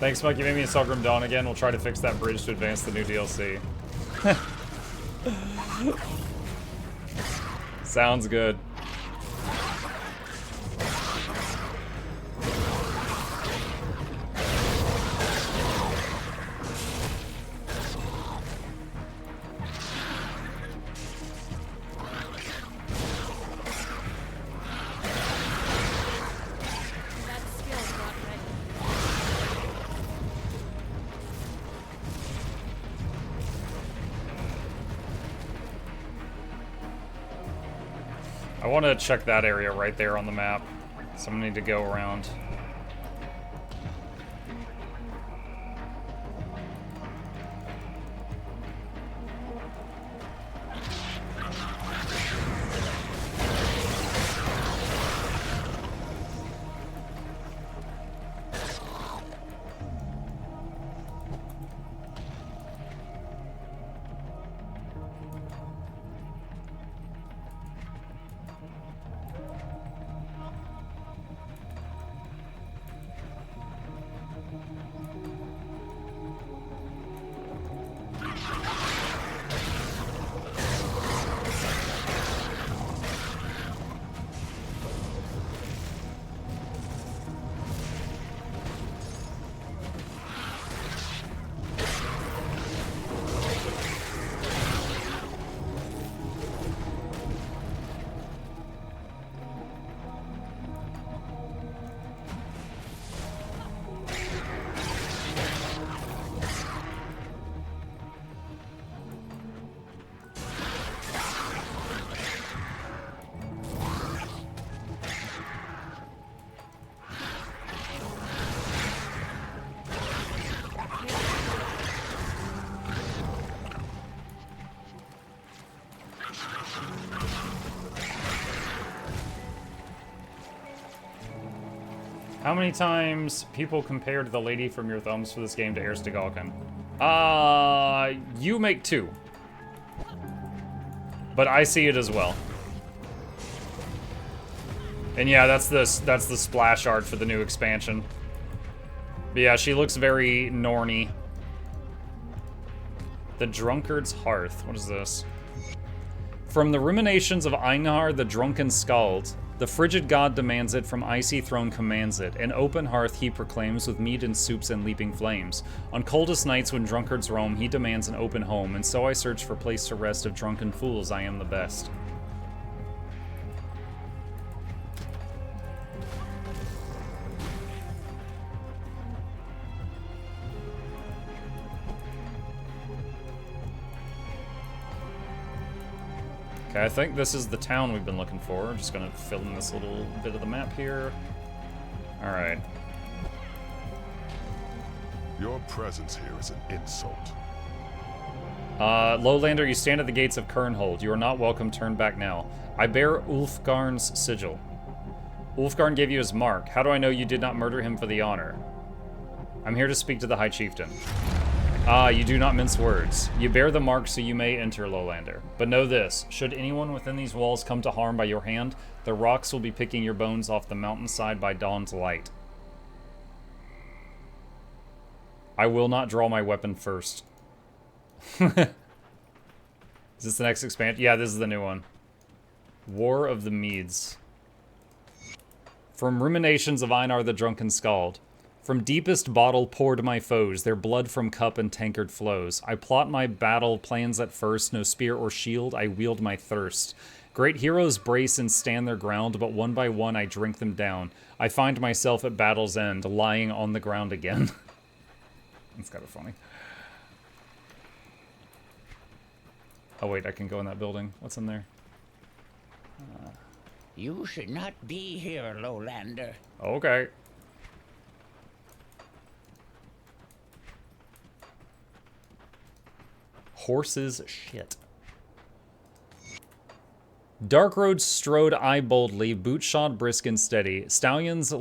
Thanks, Mike. You made me install Grim Dawn again. We'll try to fix that bridge to advance the new DLC. Sounds good. I want to check that area right there on the map, so I'm gonna need to go around. How many times people compared the lady from your thumbs for this game to Erstegalken? You make 2. But I see it as well. And yeah, that's the splash art for the new expansion. But yeah, she looks very Norny. The Drunkard's Hearth. What is this? From the ruminations of Einar the Drunken Skald, the frigid god demands it, from icy throne commands it. An open hearth he proclaims, with meat and soups and leaping flames. On coldest nights when drunkards roam, he demands an open home, and so I search for place to rest. Of drunken fools I am the best. Okay, I think this is the town we've been looking for. I'm just gonna fill in this little bit of the map here. Alright. Your presence here is an insult. Lowlander, you stand at the gates of Kernhold. You are not welcome, turn back now. I bear Ulfgarn's sigil. Ulfgarn gave you his mark. How do I know you did not murder him for the honor? I'm here to speak to the High Chieftain. You do not mince words. You bear the mark so you may enter, Lowlander. But know this, should anyone within these walls come to harm by your hand, the rocks will be picking your bones off the mountainside by dawn's light. I will not draw my weapon first. Is this the next expansion? Yeah, this is the new one. War of the Meads. From ruminations of Einar the Drunken Skald. From deepest bottle poured my foes, their blood from cup and tankard flows. I plot my battle plans at first, no spear or shield, I wield my thirst. Great heroes brace and stand their ground, but one by one I drink them down. I find myself at battle's end, lying on the ground again. That's kind of funny. Oh wait, I can go in that building. What's in there? You should not be here, Lowlander. Okay. Horses shit. Dark roads strode I boldly, boot shod brisk and steady. Stallions'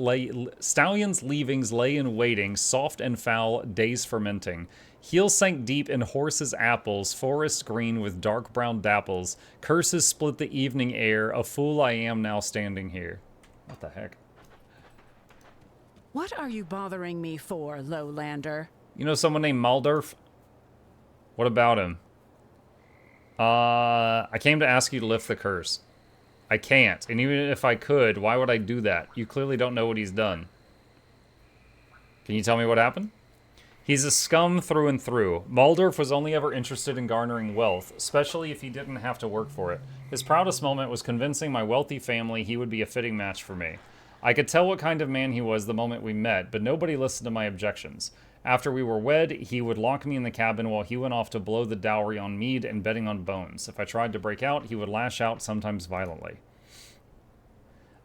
leavings lay in waiting, soft and foul, days fermenting. Heels sank deep in horses' apples, forest green with dark brown dapples. Curses split the evening air, a fool I am now standing here. What the heck? What are you bothering me for, Lowlander? You know someone named Maldorf? What about him? I came to ask you to lift the curse. I can't, and even if I could, why would I do that? You clearly don't know what he's done. Can you tell me what happened? He's a scum through and through. Maldorf was only ever interested in garnering wealth, especially if he didn't have to work for it. His proudest moment was convincing my wealthy family he would be a fitting match for me. I could tell what kind of man he was the moment we met, but nobody listened to my objections. After we were wed, he would lock me in the cabin while he went off to blow the dowry on mead and betting on bones. If I tried to break out, he would lash out, sometimes violently.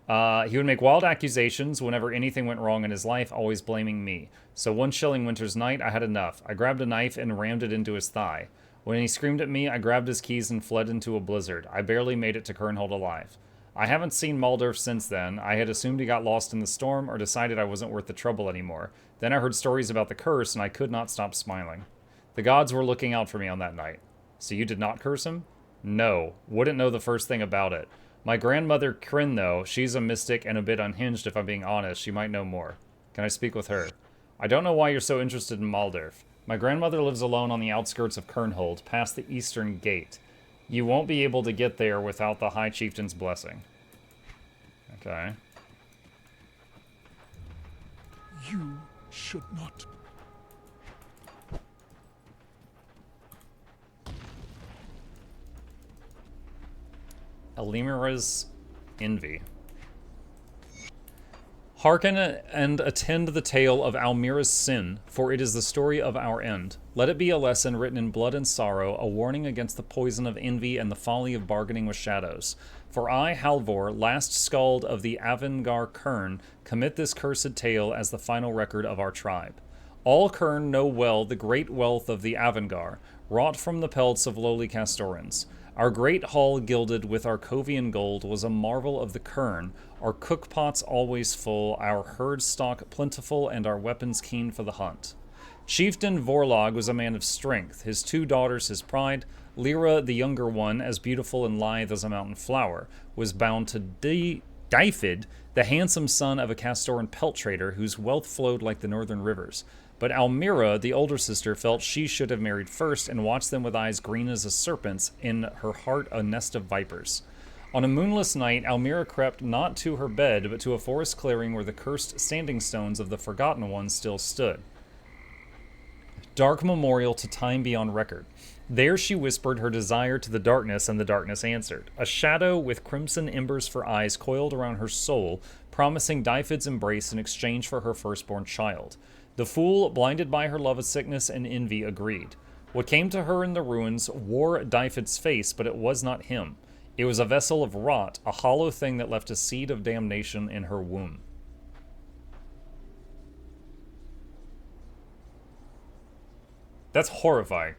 He would make wild accusations whenever anything went wrong in his life, always blaming me. So one chilling winter's night, I had enough. I grabbed a knife and rammed it into his thigh. When he screamed at me, I grabbed his keys and fled into a blizzard. I barely made it to Kernhold alive. I haven't seen Maldorf since then. I had assumed he got lost in the storm or decided I wasn't worth the trouble anymore. Then I heard stories about the curse, and I could not stop smiling. The gods were looking out for me on that night. So you did not curse him? No. Wouldn't know the first thing about it. My grandmother, Kryn, though, she's a mystic and a bit unhinged, if I'm being honest. She might know more. Can I speak with her? I don't know why you're so interested in Maldorf. My grandmother lives alone on the outskirts of Kernhold, past the eastern gate. You won't be able to get there without the High Chieftain's blessing. Okay. You should not. Elimira's envy. Hearken and attend the tale of Almira's sin, for it is the story of our end. Let it be a lesson written in blood and sorrow, a warning against the poison of envy and the folly of bargaining with shadows. For I, Halvor, last skald of the Avengar Kern, commit this cursed tale as the final record of our tribe. All Kern know well the great wealth of the Avengar, wrought from the pelts of lowly Castorans. Our great hall gilded with Arcovian gold was a marvel of the Kern, our cookpots always full, our herd stock plentiful, and our weapons keen for the hunt. Chieftain Vorlog was a man of strength, his 2 daughters his pride. Lyra, the younger one, as beautiful and lithe as a mountain flower, was bound to Dyfid, the handsome son of a Castoran pelt trader whose wealth flowed like the northern rivers. But Almira, the older sister, felt she should have married first and watched them with eyes green as a serpent's, in her heart a nest of vipers. On a moonless night, Almira crept not to her bed, but to a forest clearing where the cursed standing stones of the Forgotten One still stood. Dark memorial to time beyond record. There she whispered her desire to the darkness, and the darkness answered. A shadow with crimson embers for eyes coiled around her soul, promising Dyfid's embrace in exchange for her firstborn child. The fool, blinded by her love of sickness and envy, agreed. What came to her in the ruins wore Dyfid's face, but it was not him. It was a vessel of rot, a hollow thing that left a seed of damnation in her womb. That's horrifying.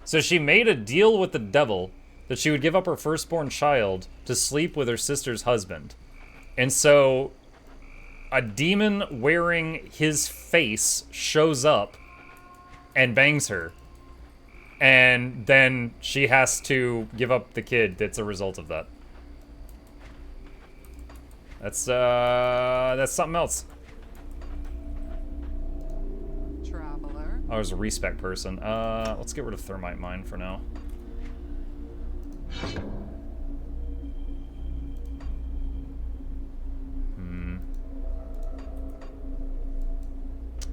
So she made a deal with the devil that she would give up her firstborn child to sleep with her sister's husband. And so a demon wearing his face shows up and bangs her. And then she has to give up the kid that's a result of that. That's something else. Traveler. Oh, there's a respec person. Let's get rid of Thermite Mine for now.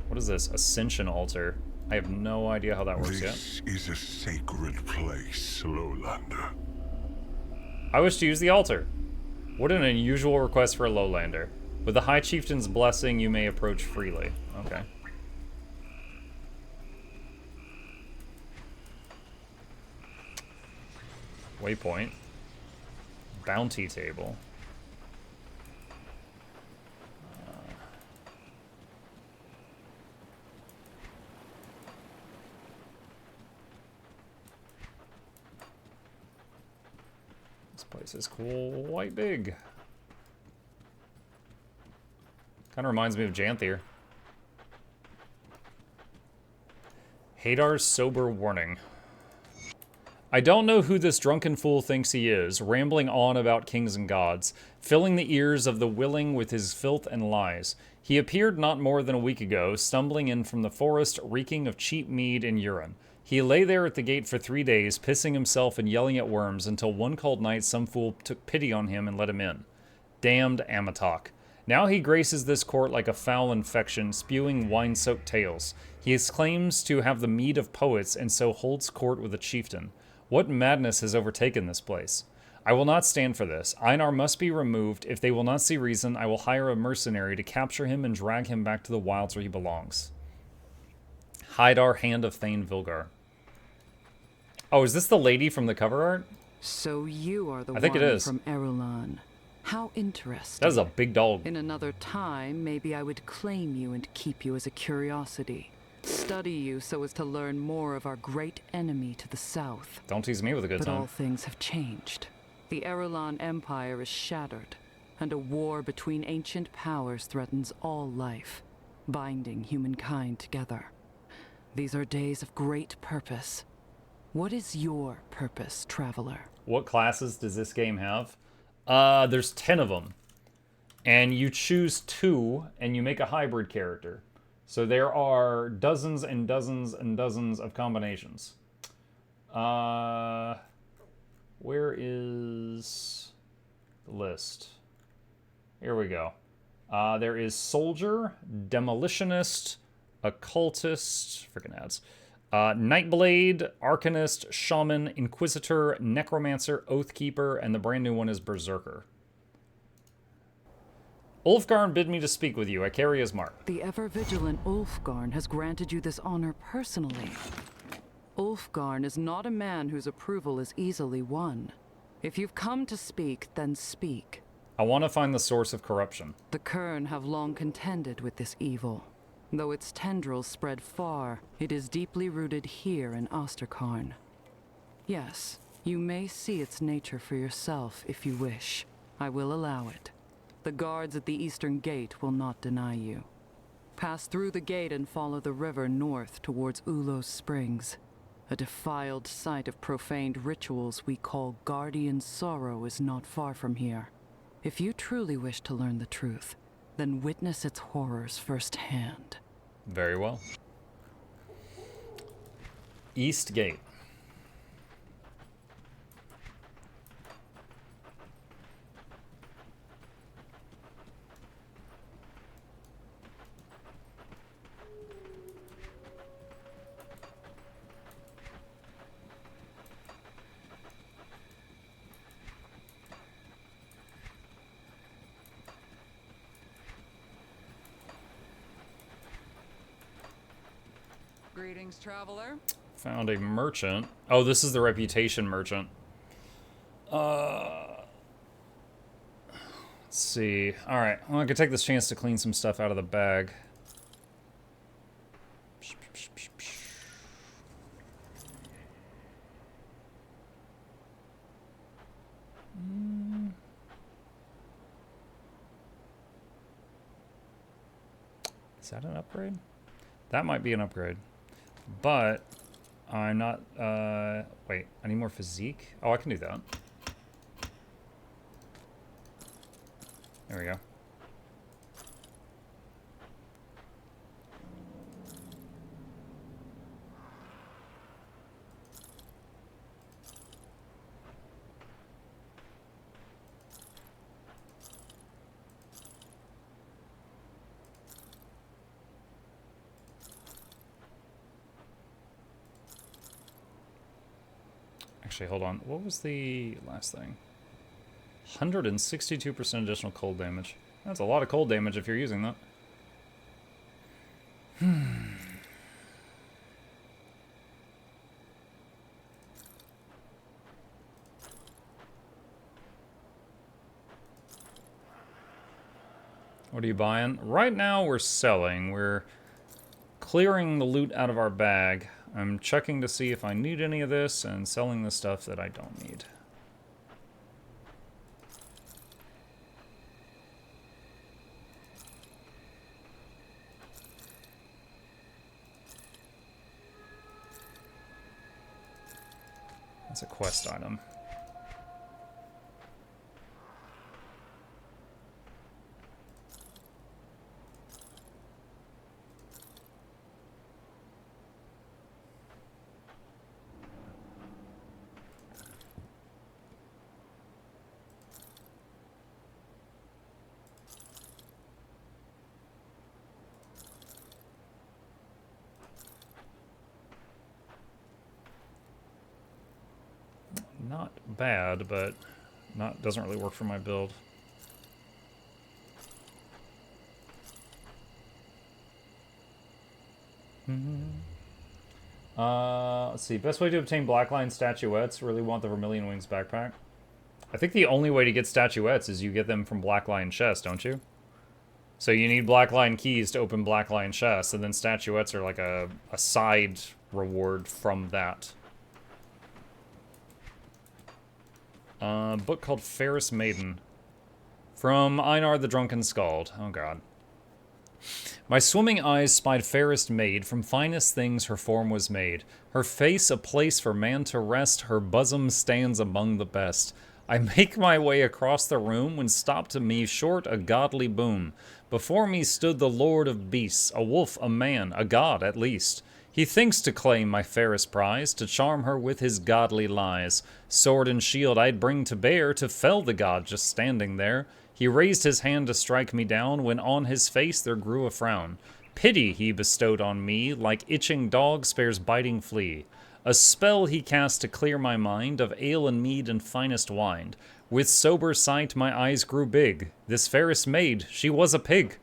What is this? Ascension Altar. I have no idea how that works yet. This is a sacred place, Lowlander. I wish to use the altar. What an unusual request for a Lowlander. With the High Chieftain's blessing, you may approach freely. Okay. Waypoint. Bounty table. This place is quite big. Kind of reminds me of Janthier. Hadar's sober warning. I don't know who this drunken fool thinks he is, rambling on about kings and gods, filling the ears of the willing with his filth and lies. He appeared not more than a week ago, stumbling in from the forest, reeking of cheap mead and urine. He lay there at the gate for 3 days, pissing himself and yelling at worms, until one cold night some fool took pity on him and let him in. Damned Amatok. Now he graces this court like a foul infection, spewing wine-soaked tales. He claims to have the mead of poets, and so holds court with a chieftain. What madness has overtaken this place? I will not stand for this. Einar must be removed. If they will not see reason, I will hire a mercenary to capture him and drag him back to the wilds where he belongs. Haidar, Hand of Thane Vilgar. Oh, is this the lady from the cover art? So you are the I think it one is. from Erulan. How interesting. That is a big dog. In another time, maybe I would claim you and keep you as a curiosity. Study you so as to learn more of our great enemy to the south. Don't tease me with a good But time. all things have changed. The Erulan Empire is shattered, and a war between ancient powers threatens all life, binding humankind together. These are days of great purpose. What is your purpose, traveler? What classes does this game have? There's 10 of them. And you choose 2, and you make a hybrid character. So there are dozens and dozens and dozens of combinations. Where is the list? Here we go. There is Soldier, Demolitionist, Occultist, freaking ads. Nightblade, Arcanist, Shaman, Inquisitor, Necromancer, Oathkeeper, and the brand new one is Berserker. Ulfgarn bid me to speak with you. I carry his mark. The ever-vigilant Ulfgarn has granted you this honor personally. Ulfgarn is not a man whose approval is easily won. If you've come to speak, then speak. I want to find the source of corruption. The Kern have long contended with this evil. Though its tendrils spread far, it is deeply rooted here in Asterkarn. Yes, you may see its nature for yourself if you wish. I will allow it. The guards at the eastern gate will not deny you. Pass through the gate and follow the river north towards Ulos Springs. A defiled site of profaned rituals we call Guardian Sorrow is not far from here. If you truly wish to learn the truth, then witness its horrors firsthand. Very well. East Gate. Greetings, traveler. Found a merchant. Oh, this is the reputation merchant. Let's see. Alright, well, I could take this chance to clean some stuff out of the bag. Is that an upgrade? That might be an upgrade. But I'm not, wait, I need more physique? Oh, I can do that. There we go. Actually, hold on. What was the last thing? 162% additional cold damage. That's a lot of cold damage if you're using that. What are you buying? Right now we're selling. We're clearing the loot out of our bag. I'm checking to see if I need any of this and selling the stuff that I don't need. That's a quest item. Not bad, but doesn't really work for my build. Let's see. Best way to obtain Blackline statuettes. Really want the Vermilion Wings backpack. I think the only way to get statuettes is you get them from Blackline chests, don't you? So you need Blackline keys to open Blackline chests, and then statuettes are like a side reward from that. Book called Fairest Maiden. From Einar the Drunken Skald. Oh god. My swimming eyes spied fairest maid, from finest things her form was made. Her face a place for man to rest, her bosom stands among the best. I make my way across the room, when stopped to me short a godly boom. Before me stood the lord of beasts, a wolf, a man, a god at least. He thinks to claim my fairest prize, to charm her with his godly lies. Sword and shield I'd bring to bear, to fell the god just standing there. He raised his hand to strike me down, when on his face there grew a frown. Pity he bestowed on me, like itching dog spares biting flea. A spell he cast to clear my mind, of ale and mead and finest wine. With sober sight my eyes grew big. This fairest maid, she was a pig.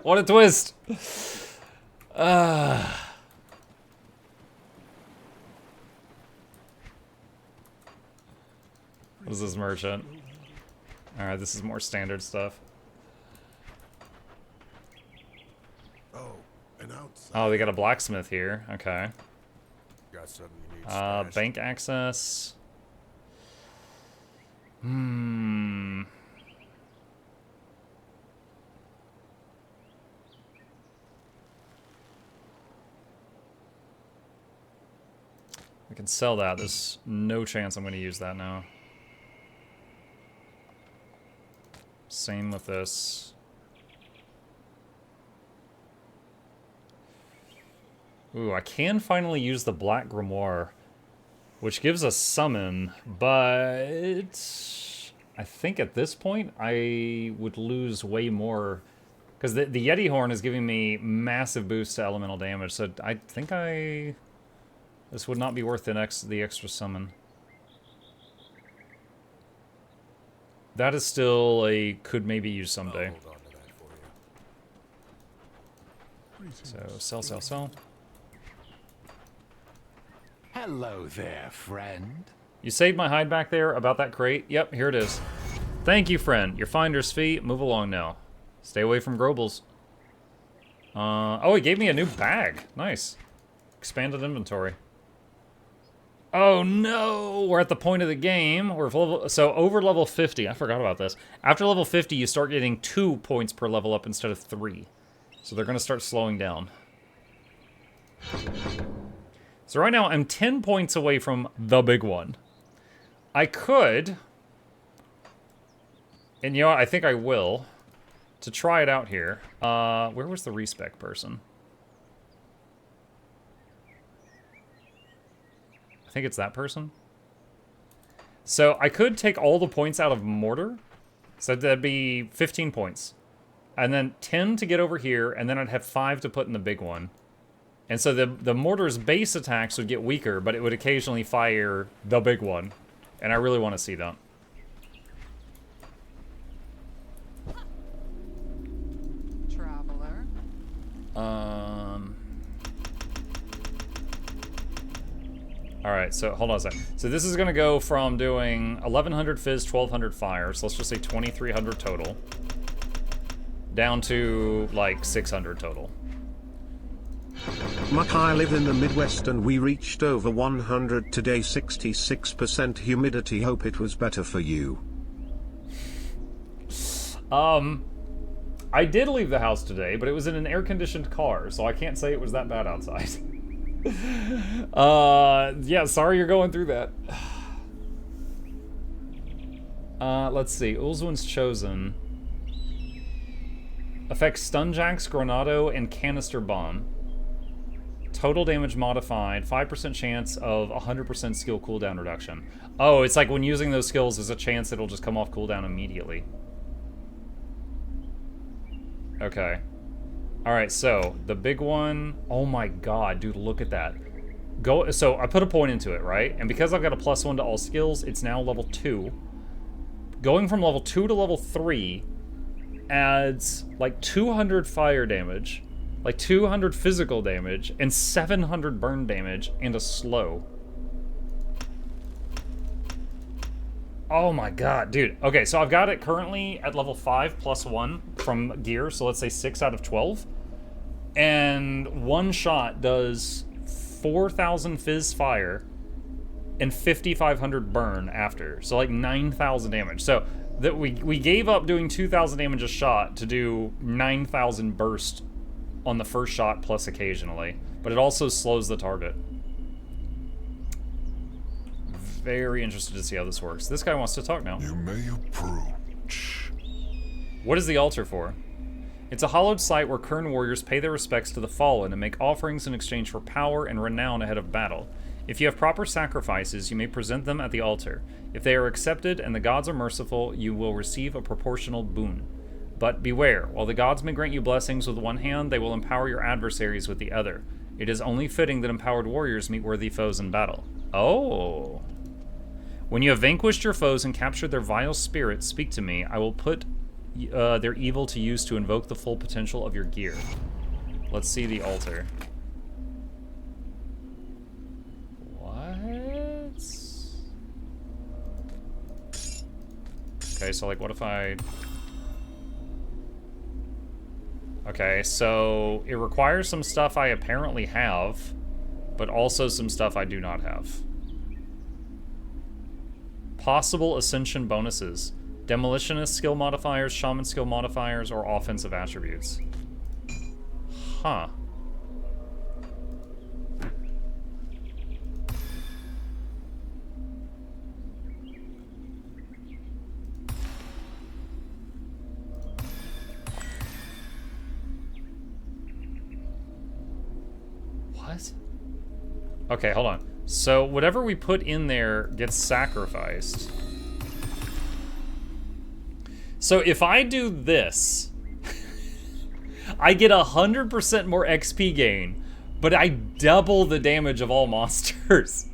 What a twist! What is this merchant? Alright, this is more standard stuff. Oh, an outside. Oh, they got a blacksmith here. Okay. Got something you need stashed. Bank access. I can sell that. There's no chance I'm going to use that now. Same with this. Ooh, I can finally use the Black Grimoire, which gives us summon, but I think at this point I would lose way more, because the Yeti Horn is giving me massive boost to elemental damage, so I think this would not be worth the extra summon. That is still a could maybe use someday. I'll hold on to that for you. So sell. Hello there, friend. You saved my hide back there about that crate? Yep, here it is. Thank you, friend. Your finder's fee. Move along now. Stay away from Grobles. Oh, he gave me a new bag. Nice. Expanded inventory. Oh no! We're at the point of the game. So over level 50, I forgot about this. After level 50, you start getting 2 points per level up instead of 3. So they're gonna start slowing down. So right now, I'm 10 points away from the big one. I could, and you know what, I think I will, to try it out here. Where was the respec person? I think it's that person. So I could take all the points out of Mortar. So that'd be 15 points. And then 10 to get over here, and then I'd have 5 to put in the big one. And so the Mortar's base attacks would get weaker, but it would occasionally fire the big one. And I really want to see that. Traveler. Alright, so hold on a sec. So this is going to go from doing 1100 fizz, 1200 fire, so let's just say 2300 total, down to like 600 total. Muck, I live in the Midwest and we reached over 100 today, 66% humidity. Hope it was better for you. I did leave the house today, but it was in an air-conditioned car, so I can't say it was that bad outside. Yeah, sorry you're going through that. Let's see. Ulzwin's Chosen. Affects Stunjacks, Granado, and Canister Bomb. Total damage modified. 5% chance of 100% skill cooldown reduction. Oh, it's like when using those skills, there's a chance it'll just come off cooldown immediately. Okay. Alright, so, the big one... Oh my god, dude, look at that. So, I put a point into it, right? And because I've got a +1 to all skills, it's now level 2. Going from level 2 to level 3 adds, like, 200 fire damage, like 200 physical damage, and 700 burn damage, and a slow. Oh my god, dude. Okay, so I've got it currently at level 5 +1 from gear, so let's say 6 out of 12. And one shot does 4,000 fizz fire and 5,500 burn after. So like 9,000 damage. So that we gave up doing 2,000 damage a shot to do 9,000 burst on the first shot plus occasionally. But it also slows the target. Very interested to see how this works. This guy wants to talk now. You may approach. What is the altar for? It's a hallowed site where Kern warriors pay their respects to the fallen and make offerings in exchange for power and renown ahead of battle. If you have proper sacrifices, you may present them at the altar. If they are accepted and the gods are merciful, you will receive a proportional boon. But beware, while the gods may grant you blessings with one hand, they will empower your adversaries with the other. It is only fitting that empowered warriors meet worthy foes in battle. Oh. When you have vanquished your foes and captured their vile spirits, speak to me. I will put their evil to use to invoke the full potential of your gear. Let's see the altar. What? Okay, so like what if I... Okay, so it requires some stuff I apparently have, but also some stuff I do not have. Possible ascension bonuses. Demolitionist skill modifiers, shaman skill modifiers, or offensive attributes. Huh. What? Okay, hold on. So whatever we put in there gets sacrificed. So if I do this, I get 100% more XP gain, but I double the damage of all monsters.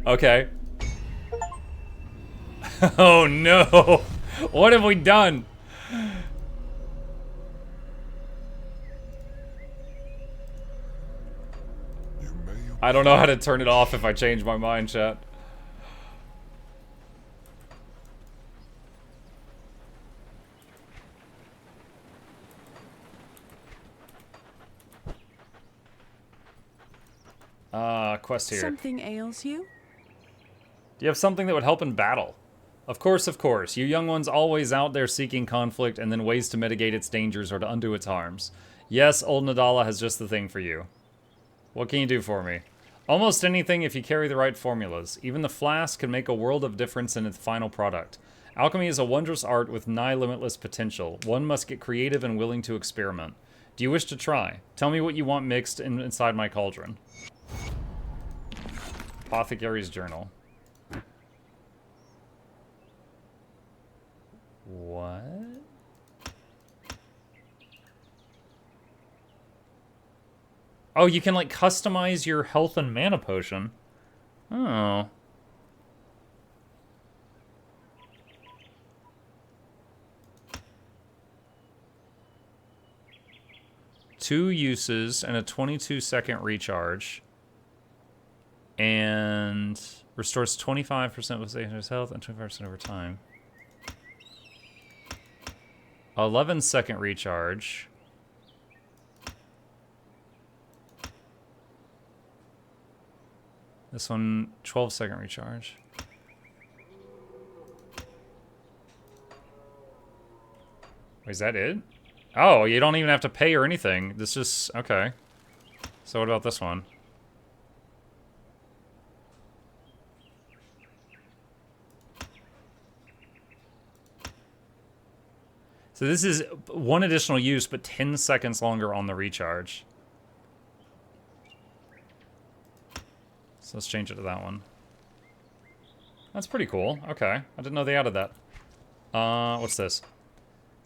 Okay. Oh no! What have we done? I don't know how to turn it off if I change my mind, chat. Quest here. Something ails you? Do you have something that would help in battle? Of course, of course. You young ones always out there seeking conflict and then ways to mitigate its dangers or to undo its harms. Yes, old Nadala has just the thing for you. What can you do for me? Almost anything if you carry the right formulas. Even the flask can make a world of difference in its final product. Alchemy is a wondrous art with nigh limitless potential. One must get creative and willing to experiment. Do you wish to try? Tell me what you want mixed inside my cauldron. Apothecary's Journal. What? Oh, you can, like, customize your health and mana potion. Oh. Two uses and a 22-second recharge. And restores 25% with his health and 25% over time. 11-second recharge. This one, 12-second recharge. Wait, is that it? Oh, you don't even have to pay or anything. This is... Okay. So what about this one? So this is one additional use, but 10 seconds longer on the recharge. So let's change it to that one. That's pretty cool. Okay. I didn't know they added that. What's this?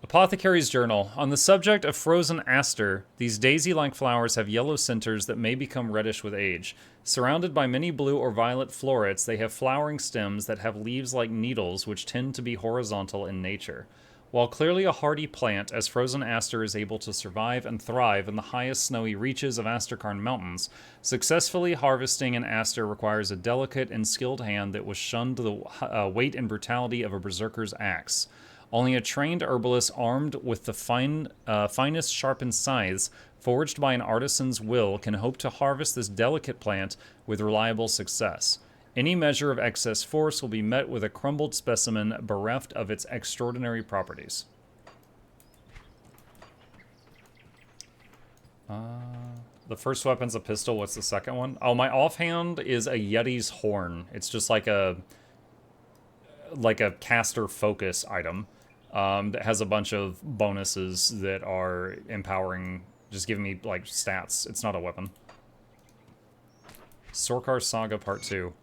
Apothecary's Journal. On the subject of frozen aster, these daisy-like flowers have yellow centers that may become reddish with age. Surrounded by many blue or violet florets, they have flowering stems that have leaves like needles, which tend to be horizontal in nature. While clearly a hardy plant, as frozen aster is able to survive and thrive in the highest snowy reaches of Asterkarn Mountains, successfully harvesting an aster requires a delicate and skilled hand that was shunned the weight and brutality of a berserker's axe. Only a trained herbalist armed with the finest sharpened scythes, forged by an artisan's will, can hope to harvest this delicate plant with reliable success. Any measure of excess force will be met with a crumbled specimen bereft of its extraordinary properties. The first weapon's a pistol. What's the second one? Oh, my offhand is a Yeti's horn. It's just like a caster focus item that has a bunch of bonuses that are empowering, just giving me like stats. It's not a weapon. Sorkar Saga Part 2.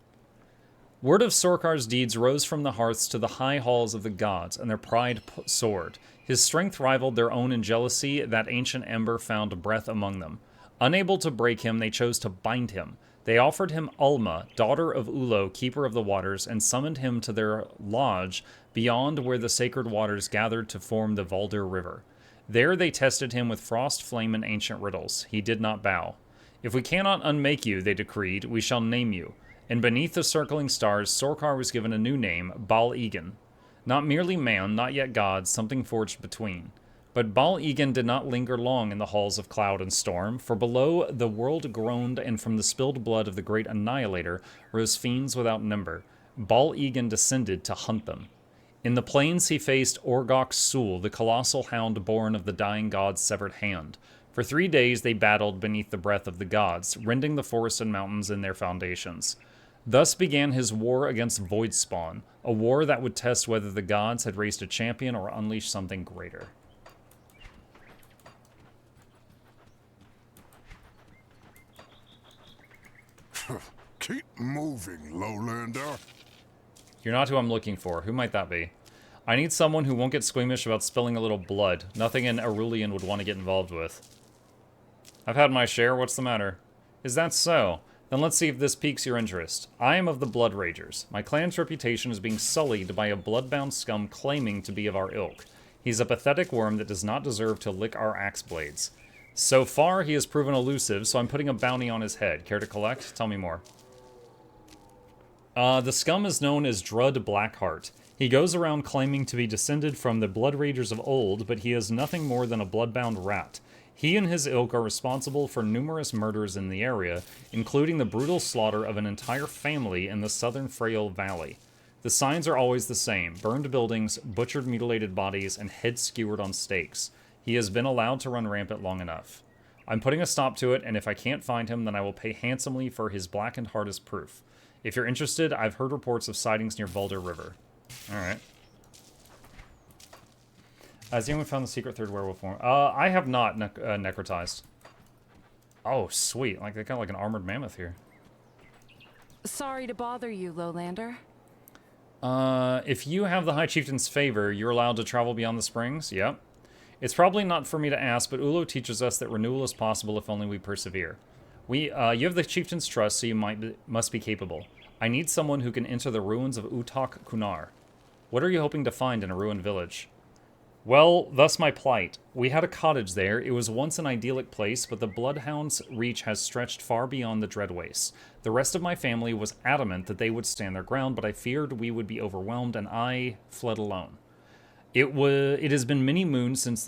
Word of Sorkar's deeds rose from the hearths to the high halls of the gods, and their pride soared. His strength rivaled their own in jealousy. That ancient ember found breath among them. Unable to break him, they chose to bind him. They offered him Ulma, daughter of Ulo, keeper of the waters, and summoned him to their lodge beyond where the sacred waters gathered to form the Valdir River. There they tested him with frost, flame, and ancient riddles. He did not bow. If we cannot unmake you, they decreed, we shall name you. And beneath the circling stars, Sorkar was given a new name, Bal Egan. Not merely man, not yet god, something forged between. But Bal Egan did not linger long in the halls of cloud and storm, for below the world groaned, and from the spilled blood of the great Annihilator rose fiends without number. Bal Egan descended to hunt them. In the plains he faced Orgok Sul, the colossal hound born of the dying god's severed hand. For 3 days they battled beneath the breath of the gods, rending the forests and mountains in their foundations. Thus began his war against Voidspawn, a war that would test whether the gods had raised a champion or unleashed something greater. Keep moving, Lowlander. You're not who I'm looking for. Who might that be? I need someone who won't get squeamish about spilling a little blood. Nothing an Arulian would want to get involved with. I've had my share. What's the matter? Is that so? Then let's see if this piques your interest. I am of the Blood Ragers. My clan's reputation is being sullied by a bloodbound scum claiming to be of our ilk. He's a pathetic worm that does not deserve to lick our axe blades. So far, he has proven elusive, so I'm putting a bounty on his head. Care to collect? Tell me more. The scum is known as Drudd Blackheart. He goes around claiming to be descended from the Blood Ragers of old, but he is nothing more than a bloodbound rat. He and his ilk are responsible for numerous murders in the area, including the brutal slaughter of an entire family in the southern Frail Valley. The signs are always the same: burned buildings, butchered mutilated bodies, and heads skewered on stakes. He has been allowed to run rampant long enough. I'm putting a stop to it, and if I can't find him, then I will pay handsomely for his blackened heart as proof. If you're interested, I've heard reports of sightings near Valdir River. Alright. Has anyone found the secret third werewolf form? I have not necrotized. Oh, sweet. Like, they got like an armored mammoth here. Sorry to bother you, Lowlander. If you have the High Chieftain's favor, you're allowed to travel beyond the springs? Yep. It's probably not for me to ask, but Ulo teaches us that renewal is possible if only we persevere. You have the Chieftain's trust, so you must be capable. I need someone who can enter the ruins of Utak Kunar. What are you hoping to find in a ruined village? Well, thus my plight. We had a cottage there. It was once an idyllic place, but the Bloodhound's reach has stretched far beyond the Dread Wastes. The rest of my family was adamant that they would stand their ground, but I feared we would be overwhelmed, and I fled alone. It has been many moons since